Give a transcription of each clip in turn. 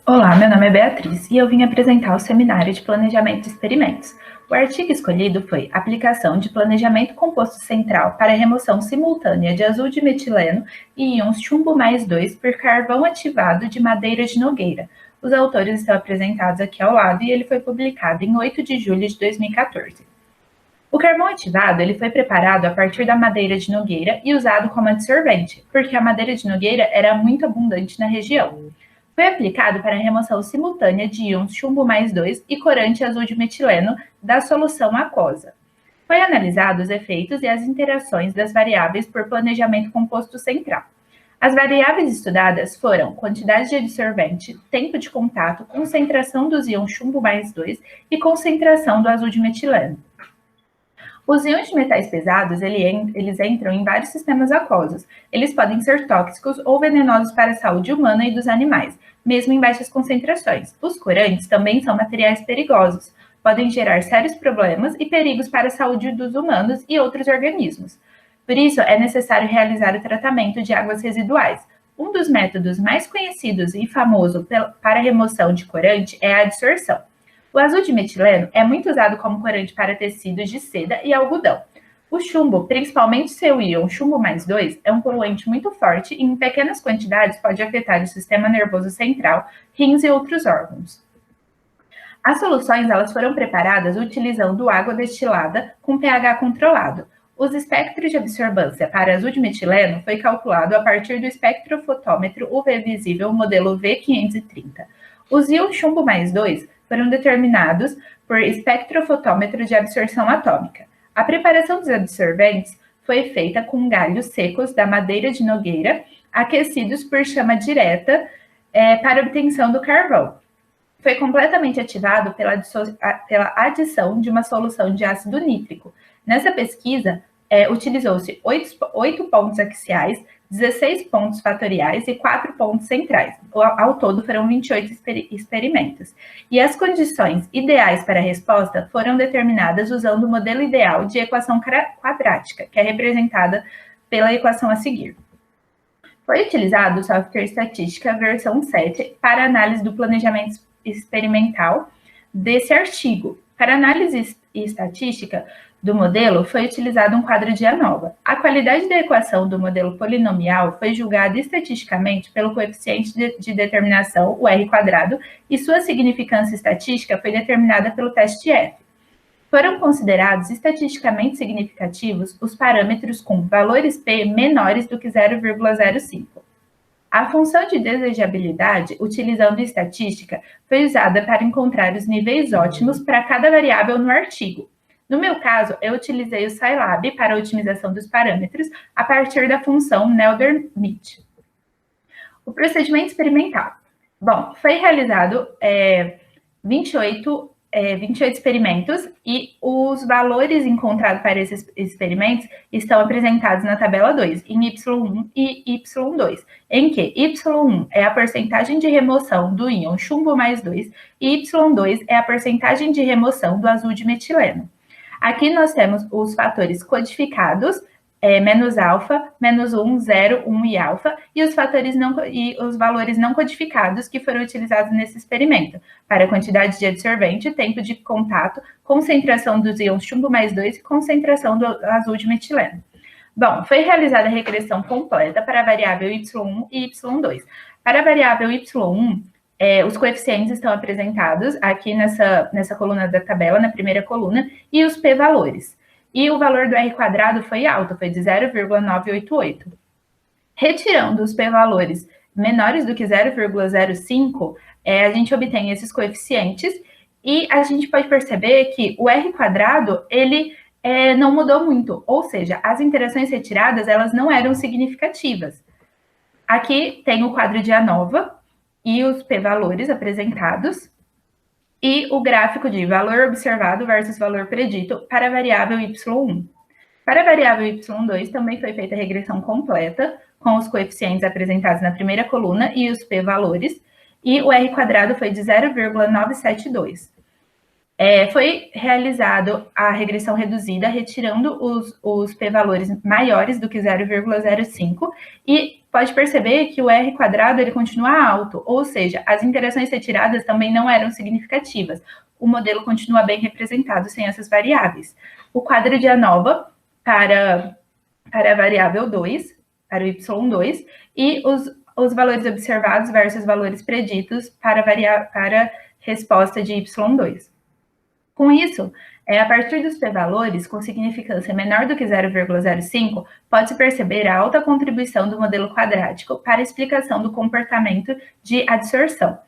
Olá, meu nome é Beatriz e eu vim apresentar o seminário de Planejamento de Experimentos. O artigo escolhido foi Aplicação de Planejamento Composto Central para a remoção simultânea de azul de metileno e íons chumbo mais 2 por carvão ativado de madeira de nogueira. Os autores estão apresentados aqui ao lado e ele foi publicado em 8 de julho de 2014. O carvão ativado ele foi preparado a partir da madeira de nogueira e usado como adsorvente, porque a madeira de nogueira era muito abundante na região. Foi aplicado para a remoção simultânea de íons chumbo mais 2 e corante azul de metileno da solução aquosa. Foi analisado os efeitos e as interações das variáveis por planejamento composto central. As variáveis estudadas foram quantidade de adsorvente, tempo de contato, concentração dos íons chumbo mais 2 e concentração do azul de metileno. Os íons de metais pesados, eles entram em vários sistemas aquosos. Eles podem ser tóxicos ou venenosos para a saúde humana e dos animais, mesmo em baixas concentrações. Os corantes também são materiais perigosos. Podem gerar sérios problemas e perigos para a saúde dos humanos e outros organismos. Por isso, é necessário realizar o tratamento de águas residuais. Um dos métodos mais conhecidos e famoso para a remoção de corante é a adsorção. O azul de metileno é muito usado como corante para tecidos de seda e algodão. O chumbo, principalmente seu íon chumbo mais 2, é um poluente muito forte e em pequenas quantidades pode afetar o sistema nervoso central, rins e outros órgãos. As soluções elas foram preparadas utilizando água destilada com pH controlado. Os espectros de absorvância para azul de metileno foi calculado a partir do espectrofotômetro UV visível modelo V530. Os íons chumbo mais 2 foram determinados por espectrofotômetro de absorção atômica. A preparação dos absorventes foi feita com galhos secos da madeira de nogueira, aquecidos por chama direta para obtenção do carvão. Foi completamente ativado pela adição de uma solução de ácido nítrico. Nessa pesquisa, utilizou-se 8 pontos axiais, 16 pontos fatoriais e 4 pontos centrais. Ao todo, foram 28 experimentos. E as condições ideais para a resposta foram determinadas usando o modelo ideal de equação quadrática, que é representada pela equação a seguir. Foi utilizado o software Estatística versão 7 para análise do planejamento experimental desse artigo. Para análise estatística do modelo, foi utilizado um quadro de ANOVA. A qualidade da equação do modelo polinomial foi julgada estatisticamente pelo coeficiente de determinação, o R², e sua significância estatística foi determinada pelo teste F. Foram considerados estatisticamente significativos os parâmetros com valores P menores do que 0,05. A função de desejabilidade, utilizando estatística, foi usada para encontrar os níveis ótimos para cada variável no artigo. No meu caso, eu utilizei o Scilab para a otimização dos parâmetros a partir da função Nelder-Mead. O procedimento experimental. Bom, foi realizado 28 experimentos e os valores encontrados para esses experimentos estão apresentados na tabela 2, em Y1 e Y2, em que Y1 é a porcentagem de remoção do íon chumbo mais 2 e Y2 é a porcentagem de remoção do azul de metileno. Aqui nós temos os fatores codificados, menos alfa, menos 1, 0, 1 e alfa, e os valores não codificados que foram utilizados nesse experimento, para a quantidade de adsorvente, tempo de contato, concentração dos íons chumbo mais 2 e concentração do azul de metileno. Bom, foi realizada a regressão completa para a variável Y1 e Y2. Para a variável Y1, os coeficientes estão apresentados aqui nessa coluna da tabela, na primeira coluna, e os p-valores. E o valor do R² foi alto, foi de 0,988. Retirando os p-valores menores do que 0,05, a gente obtém esses coeficientes e a gente pode perceber que o R², ele não mudou muito, ou seja, as interações retiradas, elas não eram significativas. Aqui tem o quadro de ANOVA e os p-valores apresentados, e o gráfico de valor observado versus valor predito para a variável Y1. Para a variável Y2 também foi feita a regressão completa, com os coeficientes apresentados na primeira coluna e os p-valores, e o R² foi de 0,972. Foi realizado a regressão reduzida, retirando os p-valores maiores do que 0,05, e pode perceber que o R quadrado ele continua alto, ou seja, as interações retiradas também não eram significativas. O modelo continua bem representado sem essas variáveis. O quadro de ANOVA para a variável 2, para o y2, e os valores observados versus valores preditos para a resposta de y2. Com isso, a partir dos p-valores com significância menor do que 0,05, pode-se perceber a alta contribuição do modelo quadrático para a explicação do comportamento de adsorção.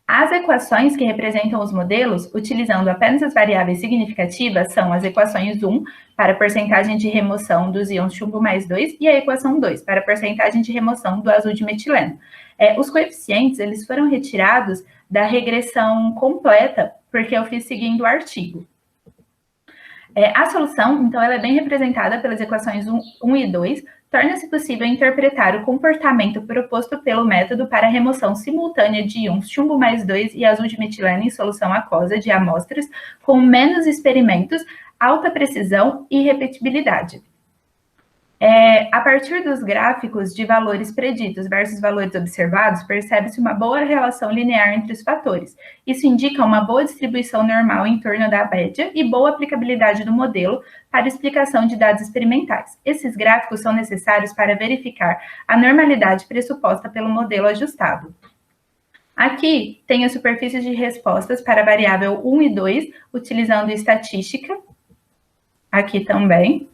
As equações que representam os modelos, utilizando apenas as variáveis significativas, são as equações 1 para a porcentagem de remoção dos íons chumbo mais 2 e a equação 2 para a porcentagem de remoção do azul de metileno. Os coeficientes eles foram retirados da regressão completa, porque eu fiz seguindo o artigo. A solução, então, ela é bem representada pelas equações 1 e 2, torna-se possível interpretar o comportamento proposto pelo método para a remoção simultânea de íons chumbo mais 2 e azul de metileno em solução aquosa de amostras com menos experimentos, alta precisão e repetibilidade. A partir dos gráficos de valores preditos versus valores observados, percebe-se uma boa relação linear entre os fatores. Isso indica uma boa distribuição normal em torno da média e boa aplicabilidade do modelo para a explicação de dados experimentais. Esses gráficos são necessários para verificar a normalidade pressuposta pelo modelo ajustado. Aqui tem a superfície de respostas para a variável 1 e 2, utilizando estatística. Aqui também.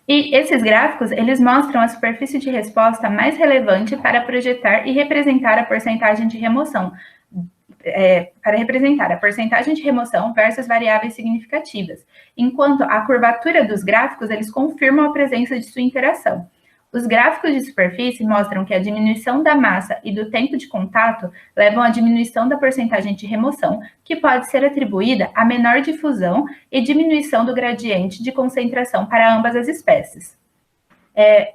E esses gráficos, eles mostram a superfície de resposta mais relevante para projetar e representar a porcentagem de remoção, versus variáveis significativas, enquanto a curvatura dos gráficos, eles confirmam a presença de sua interação. Os gráficos de superfície mostram que a diminuição da massa e do tempo de contato levam à diminuição da porcentagem de remoção, que pode ser atribuída à menor difusão e diminuição do gradiente de concentração para ambas as espécies.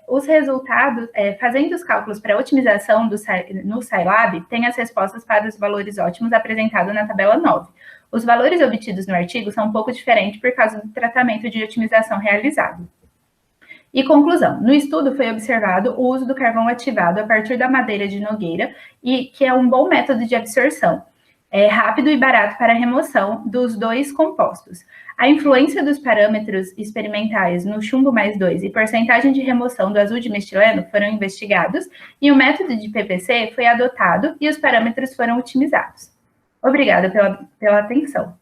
Os resultados, fazendo os cálculos para a otimização no Scilab, tem as respostas para os valores ótimos apresentados na tabela 9. Os valores obtidos no artigo são um pouco diferentes por causa do tratamento de otimização realizado. E conclusão, no estudo foi observado o uso do carvão ativado a partir da madeira de nogueira, e que é um bom método de absorção, rápido e barato para a remoção dos dois compostos. A influência dos parâmetros experimentais no chumbo mais 2 e porcentagem de remoção do azul de metileno foram investigados, e o método de PPC foi adotado e os parâmetros foram otimizados. Obrigada pela atenção.